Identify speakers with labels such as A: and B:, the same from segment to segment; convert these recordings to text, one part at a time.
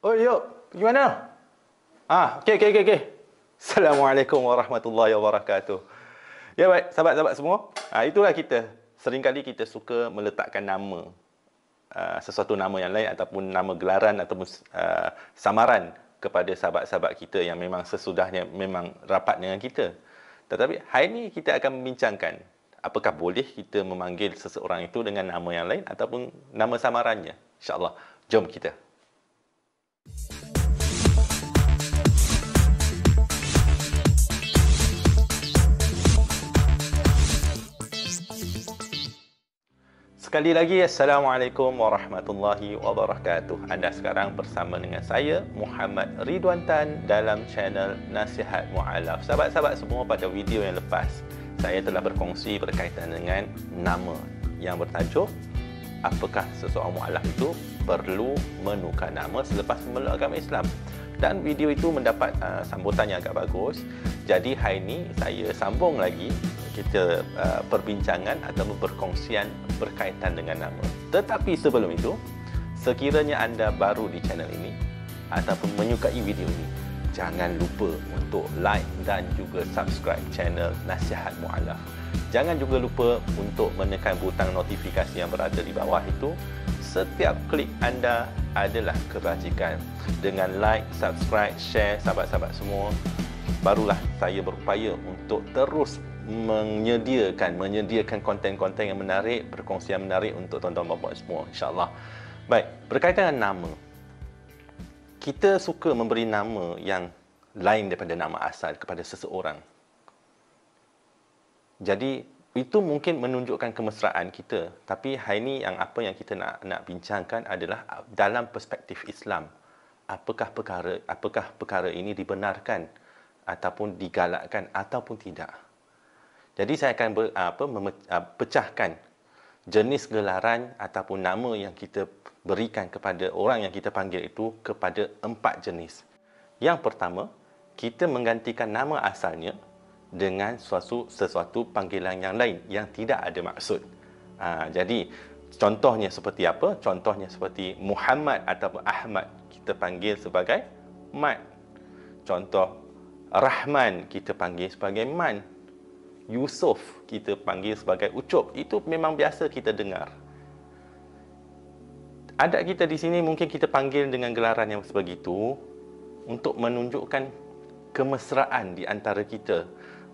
A: Oh, yuk. Pergi mana? Okey. Assalamualaikum warahmatullahi wabarakatuh. Ya, baik. Sahabat-sahabat semua. Itulah kita. Seringkali kita suka meletakkan nama. Sesuatu nama yang lain ataupun nama gelaran ataupun samaran kepada sahabat-sahabat kita yang memang sesudahnya memang rapat dengan kita. Tetapi hari ini kita akan membincangkan apakah boleh kita memanggil seseorang itu dengan nama yang lain ataupun nama samarannya. InsyaAllah. Jom kita. Sekali lagi, Assalamualaikum warahmatullahi wabarakatuh. Anda sekarang bersama dengan saya, Muhammad Ridwan Tan, dalam channel Nasihat Mu'alaf. Sahabat-sahabat semua, pada video yang lepas, saya telah berkongsi berkaitan dengan nama yang bertajuk apakah seseorang mu'alaf itu perlu menukar nama selepas memeluk agama Islam. Dan video itu mendapat sambutan yang agak bagus. Jadi hari ini saya sambung lagi kita perbincangan atau perkongsian berkaitan dengan nama. Tetapi sebelum itu, sekiranya anda baru di channel ini ataupun menyukai video ini, jangan lupa untuk like dan juga subscribe channel Nasihat Mu'alaf. Jangan juga lupa untuk menekan butang notifikasi yang berada di bawah itu. Setiap klik anda adalah kebajikan. Dengan like, subscribe, share, sahabat-sahabat semua, barulah saya berupaya untuk terus menyediakan konten-konten yang menarik, perkongsian menarik untuk tuan-tuan dan puan semua, insya-Allah. Baik, berkaitan dengan nama. Kita suka memberi nama yang lain daripada nama asal kepada seseorang. Jadi itu mungkin menunjukkan kemesraan kita, tapi hari ini apa yang kita nak bincangkan adalah dalam perspektif Islam. Apakah perkara ini dibenarkan ataupun digalakkan ataupun tidak. Jadi saya akan pecahkan jenis gelaran ataupun nama yang kita berikan kepada orang yang kita panggil itu kepada 4 jenis. Yang pertama, kita menggantikan nama asalnya dengan sesuatu panggilan yang lain yang tidak ada maksud. Jadi contohnya seperti apa? Contohnya seperti Muhammad ataupun Ahmad, kita panggil sebagai Mat. Contoh Rahman, kita panggil sebagai Man. Yusuf, kita panggil sebagai Ucup. Itu memang biasa kita dengar. Adat kita di sini mungkin kita panggil dengan gelaran yang sebegitu untuk menunjukkan kemesraan di antara kita,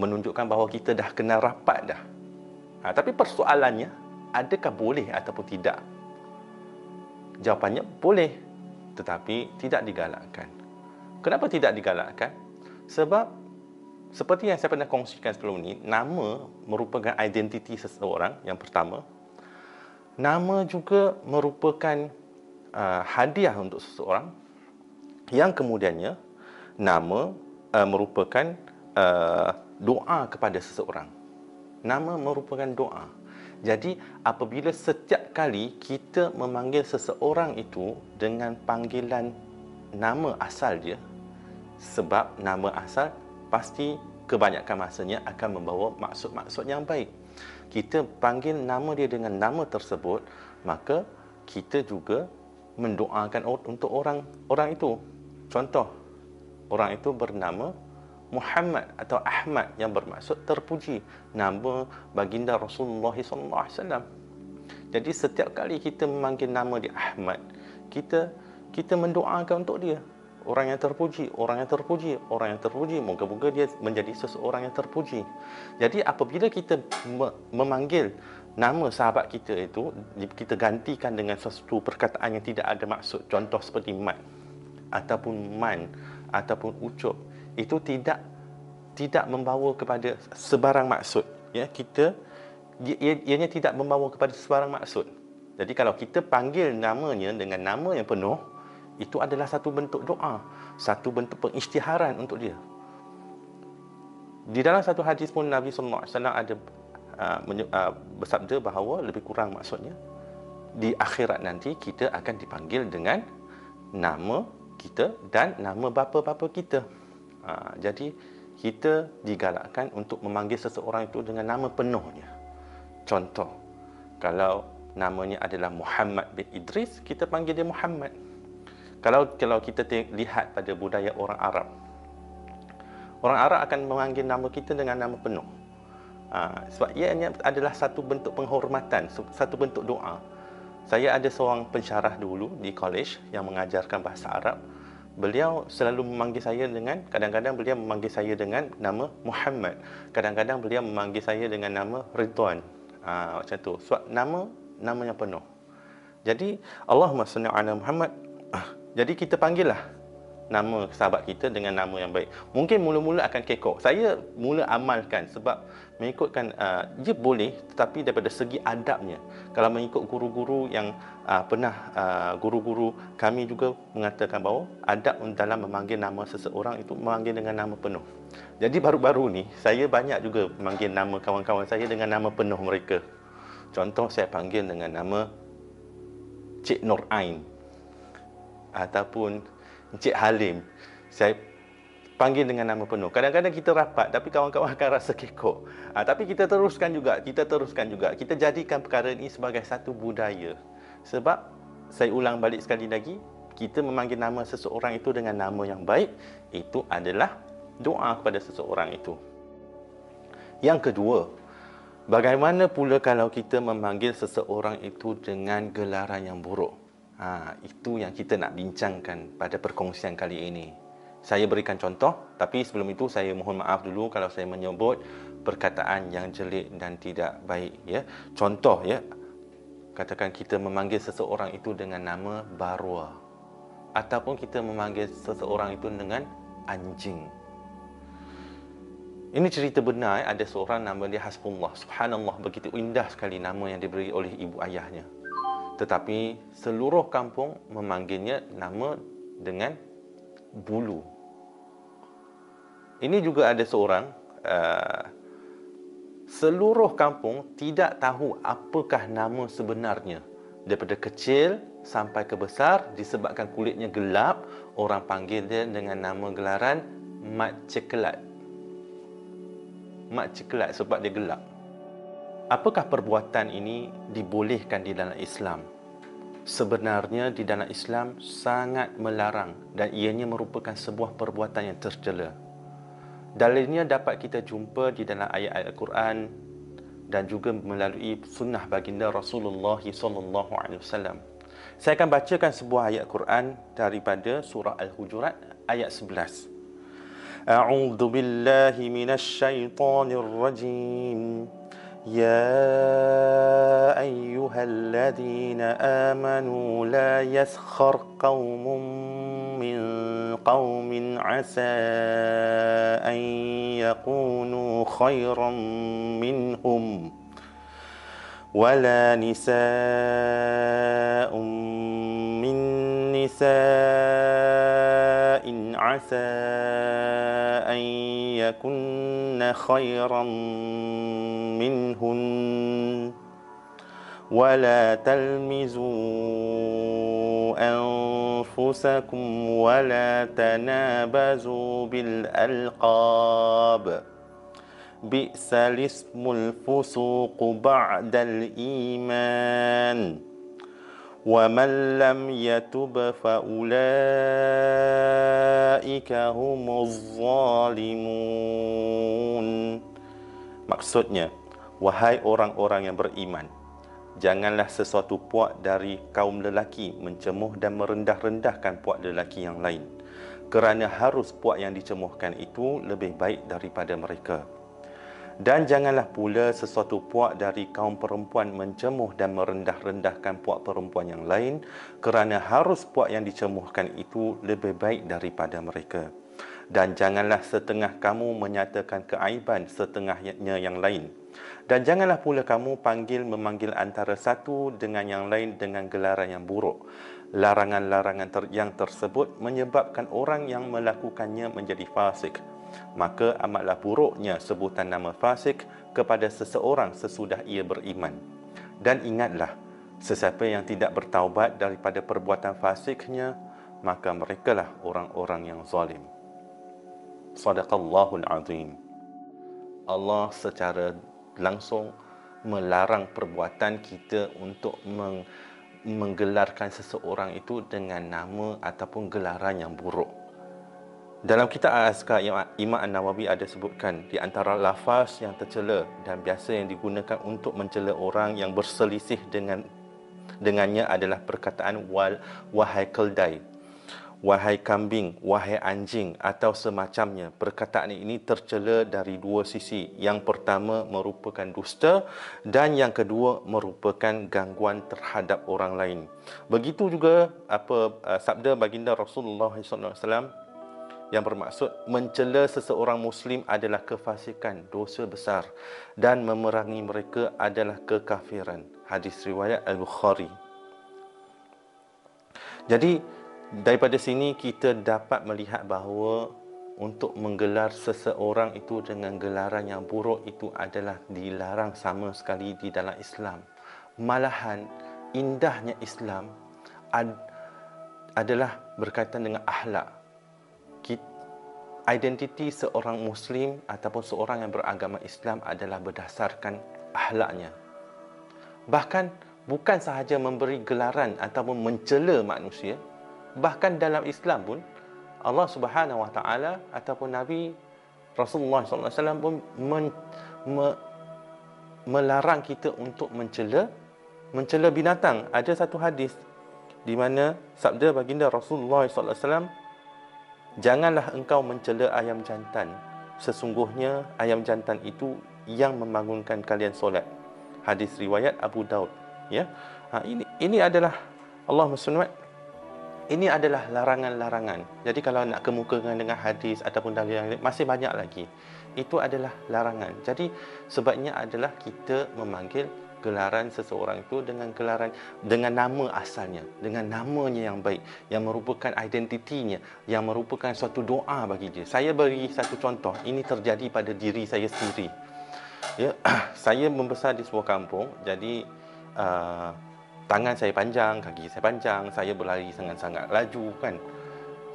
A: menunjukkan bahawa kita dah kenal rapat dah. Tapi persoalannya, adakah boleh ataupun tidak? Jawapannya boleh, tetapi tidak digalakkan. Kenapa tidak digalakkan? Sebab seperti yang saya pernah kongsikan sebelum ini, nama merupakan identiti seseorang yang pertama. Nama juga merupakan hadiah untuk seseorang. Yang kemudiannya, nama merupakan doa kepada seseorang. Nama merupakan doa. Jadi apabila setiap kali kita memanggil seseorang itu dengan panggilan nama asal dia, sebab nama asal pasti kebanyakan masanya akan membawa maksud-maksud yang baik. Kita panggil nama dia dengan nama tersebut, maka kita juga mendoakan untuk orang itu. Contoh, orang itu bernama Muhammad atau Ahmad yang bermaksud terpuji, nama baginda Rasulullah SAW. Jadi setiap kali kita memanggil nama dia Ahmad, kita mendoakan untuk dia. Orang yang terpuji, orang yang terpuji, orang yang terpuji. Moga-moga dia menjadi seseorang yang terpuji. Jadi apabila kita memanggil nama sahabat kita itu, kita gantikan dengan sesuatu perkataan yang tidak ada maksud. Contoh seperti Mat, ataupun Man, ataupun Ucup. Itu tidak membawa kepada sebarang maksud. Ya, ianya tidak membawa kepada sebarang maksud. Jadi kalau kita panggil namanya dengan nama yang penuh, itu adalah satu bentuk doa, satu bentuk pengisytiharan untuk dia. Di dalam satu hadis pun Nabi SAW ada bersabda bahawa lebih kurang maksudnya, di akhirat nanti kita akan dipanggil dengan nama kita dan nama bapa-bapa kita. Jadi kita digalakkan untuk memanggil seseorang itu dengan nama penuhnya. Contoh, kalau namanya adalah Muhammad bin Idris, kita panggil dia Muhammad. Kalau kita lihat pada budaya orang Arab akan memanggil nama kita dengan nama penuh. Sebab ianya adalah satu bentuk penghormatan, satu bentuk doa. Saya ada seorang pensyarah dulu di college yang mengajarkan bahasa Arab. Beliau selalu memanggil saya dengan, kadang-kadang beliau memanggil saya dengan nama Muhammad. Kadang-kadang beliau memanggil saya dengan nama Ridwan. Macam tu. Sebab namanya penuh. Jadi, Allahumma salli ala Muhammad. Jadi kita panggillah nama sahabat kita dengan nama yang baik. Mungkin mula-mula akan kekok. Saya mula amalkan sebab mengikutkan, dia boleh, tetapi daripada segi adabnya. Kalau mengikut guru-guru yang guru-guru kami juga mengatakan bahawa adab dalam memanggil nama seseorang itu memanggil dengan nama penuh. Jadi baru-baru ni, saya banyak juga memanggil nama kawan-kawan saya dengan nama penuh mereka. Contoh, saya panggil dengan nama Cik Nur Ain ataupun Encik Halim. Saya panggil dengan nama penuh. Kadang-kadang kita rapat, tapi kawan-kawan akan rasa kekok. Tapi kita teruskan juga. Kita jadikan perkara ini sebagai satu budaya. Sebab, saya ulang balik sekali lagi, kita memanggil nama seseorang itu dengan nama yang baik, itu adalah doa kepada seseorang itu. Yang kedua, bagaimana pula kalau kita memanggil seseorang itu dengan gelaran yang buruk? Itu yang kita nak bincangkan pada perkongsian kali ini. Saya berikan contoh, tapi sebelum itu saya mohon maaf dulu kalau saya menyebut perkataan yang jelek dan tidak baik. Ya. Contoh, ya, katakan kita memanggil seseorang itu dengan nama Barwa, ataupun kita memanggil seseorang itu dengan anjing. Ini cerita benar. Ada seorang nama dia Hasbullah. Subhanallah, begitu indah sekali nama yang diberi oleh ibu ayahnya. Tetapi seluruh kampung memanggilnya nama dengan Bulu. Ini juga ada seorang, seluruh kampung tidak tahu apakah nama sebenarnya. Daripada kecil sampai ke besar, disebabkan kulitnya gelap, orang panggil dia dengan nama gelaran Mat Ceklat. Mat Ceklat sebab dia gelap. Apakah perbuatan ini dibolehkan di dalam Islam? Sebenarnya di dalam Islam sangat melarang dan ianya merupakan sebuah perbuatan yang tercela. Dalilnya dapat kita jumpa di dalam ayat-ayat Al-Quran dan juga melalui sunnah baginda Rasulullah SAW. Saya akan bacakan sebuah ayat Quran daripada surah Al-Hujurat ayat 11. A'udzu billahi minasy syaithanir rajim. يا أيها الذين آمنوا لا يسخر قوم من قوم عسى أن يكونوا خيرا منهم ولا نساء من نساء عسى أن يكن خيرا منهن ولا تلمزوا أنفسكم ولا تنابزوا بالألقاب بئس الاسم الفسوق بعد الإيمان ومن لم يتب فأولئك هم الظالمون. Maksudnya, wahai orang-orang yang beriman, janganlah sesuatu puak dari kaum lelaki mencemuh dan merendah-rendahkan puak lelaki yang lain, kerana harus puak yang dicemuhkan itu lebih baik daripada mereka. Dan janganlah pula sesuatu puak dari kaum perempuan mencemuh dan merendah-rendahkan puak perempuan yang lain, kerana harus puak yang dicemuhkan itu lebih baik daripada mereka. Dan janganlah setengah kamu menyatakan keaiban setengahnya yang lain. Dan janganlah pula kamu memanggil antara satu dengan yang lain dengan gelaran yang buruk. Larangan-larangan yang tersebut menyebabkan orang yang melakukannya menjadi fasik. Maka amatlah buruknya sebutan nama fasik kepada seseorang sesudah ia beriman. Dan ingatlah, sesiapa yang tidak bertaubat daripada perbuatan fasiknya, maka merekalah orang-orang yang zalim. Sadaqallahul azim. Allah secara langsung melarang perbuatan kita untuk menggelarkan seseorang itu dengan nama ataupun gelaran yang buruk. Dalam kitab Al-Azkar, Imam An-Nawawi ada sebutkan di antara lafaz yang tercela dan biasa yang digunakan untuk mencela orang yang berselisih dengannya adalah perkataan wahai keldai, wahai kambing, wahai anjing atau semacamnya. Perkataan ini tercela dari dua sisi. Yang pertama merupakan dusta dan yang kedua merupakan gangguan terhadap orang lain. Begitu juga sabda baginda Rasulullah SAW yang bermaksud mencela seseorang Muslim adalah kefasikan, dosa besar, dan memerangi mereka adalah kekafiran. Hadis riwayat Al-Bukhari. Jadi daripada sini kita dapat melihat bahawa untuk menggelar seseorang itu dengan gelaran yang buruk itu adalah dilarang sama sekali di dalam Islam. Malahan indahnya Islam adalah berkaitan dengan akhlak. Identiti seorang Muslim ataupun seorang yang beragama Islam adalah berdasarkan akhlaknya. Bahkan bukan sahaja memberi gelaran ataupun mencela manusia, bahkan dalam Islam pun Allah Subhanahu Wa Taala ataupun Nabi Rasulullah SAW pun melarang kita untuk mencela binatang. Ada satu hadis di mana sabda baginda Rasulullah SAW, janganlah engkau mencela ayam jantan. Sesungguhnya ayam jantan itu yang membangunkan kalian solat. Hadis riwayat Abu Daud. Ya, ini adalah Allah SWT. Ini adalah larangan-larangan. Jadi kalau nak kemukakan dengan hadis ataupun dalil yang lain, masih banyak lagi. Itu adalah larangan. Jadi sebabnya adalah kita memanggil gelaran seseorang itu dengan gelaran, dengan nama asalnya, dengan namanya yang baik, yang merupakan identitinya, yang merupakan suatu doa bagi dia. Saya beri satu contoh. Ini terjadi pada diri saya sendiri. Ya, saya membesar di sebuah kampung. Jadi tangan saya panjang, kaki saya panjang, saya berlari sangat-sangat laju kan.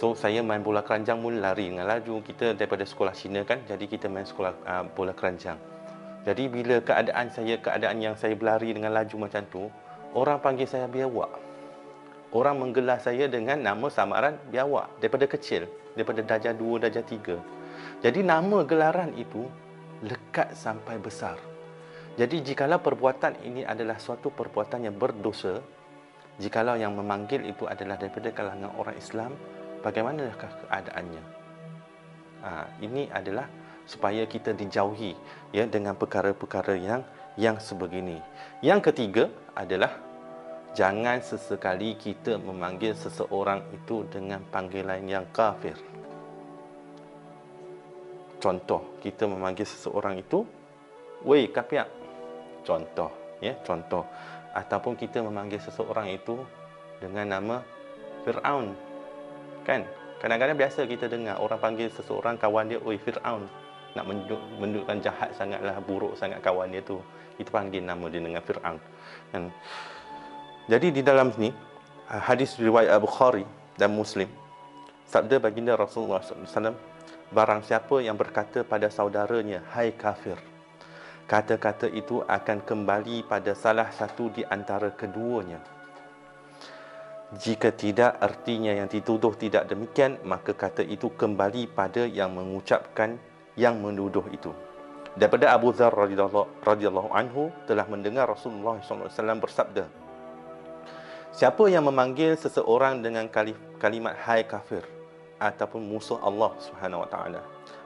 A: So saya main bola keranjang pun lari dengan laju. Kita daripada sekolah Cina kan, jadi kita main sekolah bola keranjang. Jadi bila keadaan yang saya berlari dengan laju macam tu, orang panggil saya biawak. Orang menggelar saya dengan nama samaran biawak daripada kecil, daripada darjah 2, darjah 3. Jadi nama gelaran itu lekat sampai besar. Jadi jikalau perbuatan ini adalah suatu perbuatan yang berdosa, jikalau yang memanggil itu adalah daripada kalangan orang Islam, bagaimanakah keadaannya? Ini adalah supaya kita dijauhi ya dengan perkara-perkara yang sebegini. Yang ketiga adalah jangan sesekali kita memanggil seseorang itu dengan panggilan yang kafir. Contoh, kita memanggil seseorang itu, "Wei kapiak." Contoh, ya, contoh. Ataupun kita memanggil seseorang itu dengan nama Fir'aun. Kan? Kadang-kadang biasa kita dengar orang panggil seseorang kawan dia, "Oi Fir'aun." Nak menunjukkan jahat sangatlah, buruk sangat kawan dia tu. Kita panggil nama dia dengan Fir'aun. Kan? Jadi di dalam sini, hadis riwayat Al-Bukhari dan Muslim, sabda baginda Rasulullah SAW, barang siapa yang berkata pada saudaranya, "Hai kafir," kata-kata itu akan kembali pada salah satu di antara keduanya. Jika tidak, artinya yang dituduh tidak demikian, maka kata itu kembali pada yang mengucapkan, yang menuduh itu. Daripada Abu Dzar radhiyallahu anhu telah mendengar Rasulullah SAW bersabda, siapa yang memanggil seseorang dengan kalimat "hai kafir" ataupun musuh Allah Subhanahu Wa Taala,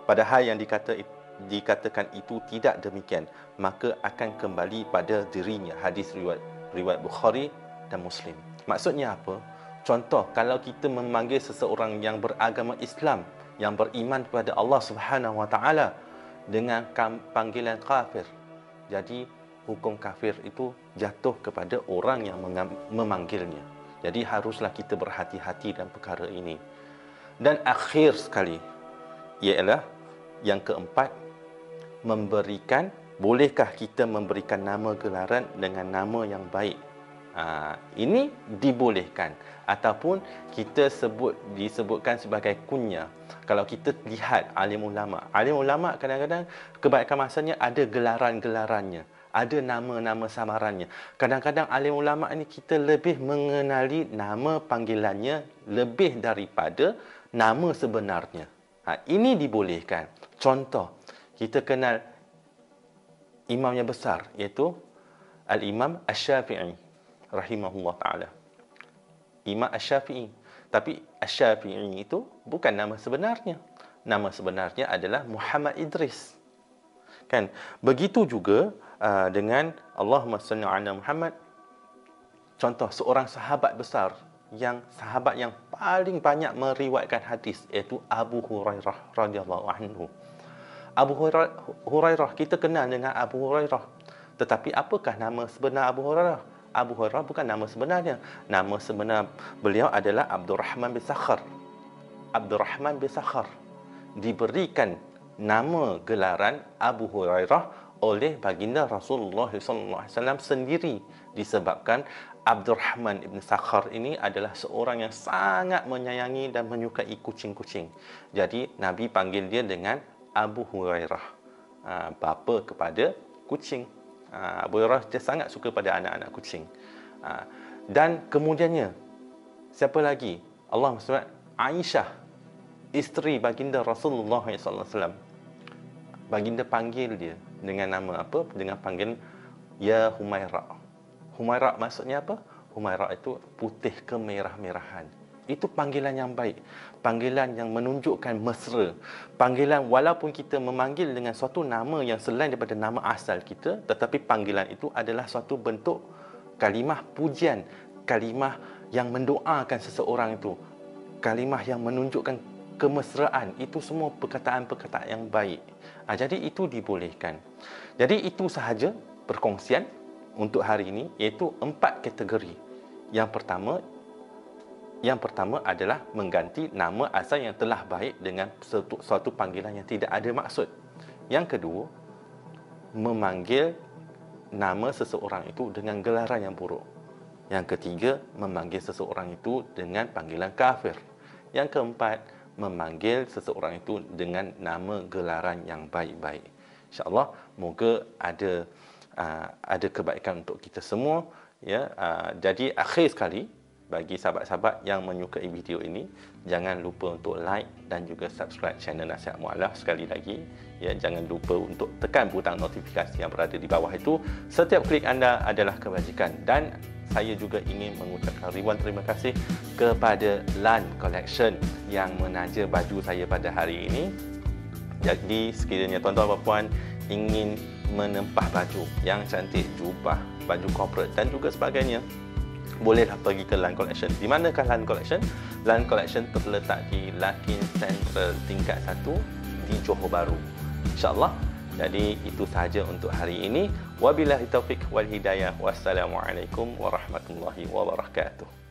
A: padahal yang dikatakan itu tidak demikian, maka akan kembali pada dirinya. Hadis riwayat Bukhari dan Muslim. Maksudnya apa? Contoh, kalau kita memanggil seseorang yang beragama Islam, yang beriman kepada Allah Subhanahu Wa Taala dengan panggilan kafir, jadi hukum kafir itu jatuh kepada orang yang memanggilnya. Jadi haruslah kita berhati-hati dalam perkara ini. Dan akhir sekali, ialah yang keempat, bolehkah kita memberikan nama gelaran dengan nama yang baik? Ini dibolehkan, ataupun kita disebutkan sebagai kunyah. Kalau kita lihat alim ulama kadang-kadang kebanyakan masanya ada gelaran-gelarannya, ada nama-nama samarannya. Kadang-kadang alim ulama ni kita lebih mengenali nama panggilannya lebih daripada nama sebenarnya. Ini dibolehkan. Contoh, kita kenal imam yang besar, iaitu Al-Imam Asy-Syafi'i rahimahullah ta'ala. Imam Asy-Syafi'i. Tapi Asy-Syafi'i itu bukan nama sebenarnya. Nama sebenarnya adalah Muhammad Idris. Kan? Begitu juga dengan Allahumma salli ala Muhammad. Contoh, seorang sahabat besar, sahabat yang paling banyak meriwayatkan hadis, iaitu Abu Hurairah radhiyallahu anhu. Abu Hurairah, kita kenal dengan Abu Hurairah. Tetapi apakah nama sebenar Abu Hurairah? Abu Hurairah bukan nama sebenarnya. Nama sebenar beliau adalah Abdurrahman bin Sakhar. Abdurrahman bin Sakhar diberikan nama gelaran Abu Hurairah oleh baginda Rasulullah SAW sendiri, disebabkan Abdurrahman bin Sakhar ini adalah seorang yang sangat menyayangi dan menyukai kucing-kucing. Jadi Nabi panggil dia dengan Abu Hurairah, bapa kepada kucing. Abu Hurairah dia sangat suka pada anak-anak kucing. Dan kemudiannya, siapa lagi? Allahumma salli Aisyah, isteri baginda Rasulullah SAW. Baginda panggil dia dengan nama apa? Dengan panggilan Ya Humaira. Humaira maksudnya apa? Humaira itu putih kemerah-merahan. Itu panggilan yang baik. Panggilan yang menunjukkan mesra. Panggilan walaupun kita memanggil dengan suatu nama yang selain daripada nama asal kita, tetapi panggilan itu adalah suatu bentuk kalimah pujian, kalimah yang mendoakan seseorang itu, kalimah yang menunjukkan kemesraan. Itu semua perkataan-perkataan yang baik. Jadi itu dibolehkan. Jadi itu sahaja perkongsian untuk hari ini, iaitu 4 kategori. Yang pertama adalah mengganti nama asal yang telah baik dengan suatu panggilan yang tidak ada maksud. Yang kedua, memanggil nama seseorang itu dengan gelaran yang buruk. Yang ketiga, memanggil seseorang itu dengan panggilan kafir. Yang keempat, memanggil seseorang itu dengan nama gelaran yang baik-baik. InsyaAllah, moga ada kebaikan untuk kita semua. Ya, jadi akhir sekali, bagi sahabat-sahabat yang menyukai video ini, jangan lupa untuk like dan juga subscribe channel Nasihat Mu'alaf sekali lagi. Ya, jangan lupa untuk tekan butang notifikasi yang berada di bawah itu. Setiap klik anda adalah kebajikan. Dan saya juga ingin mengucapkan ribuan terima kasih kepada Lan Collection yang menaja baju saya pada hari ini. Jadi sekiranya tuan-tuan dan puan ingin menempah baju yang cantik, jubah, baju corporate dan juga sebagainya, bolehlah pergi ke Lan Collection. Di manakah Lan Collection? Lan Collection terletak di Larkin Central tingkat 1 di Johor Bahru. InsyaAllah. Jadi itu sahaja untuk hari ini. Wabillahi taufiq wal hidayah. Wassalamualaikum warahmatullahi wabarakatuh.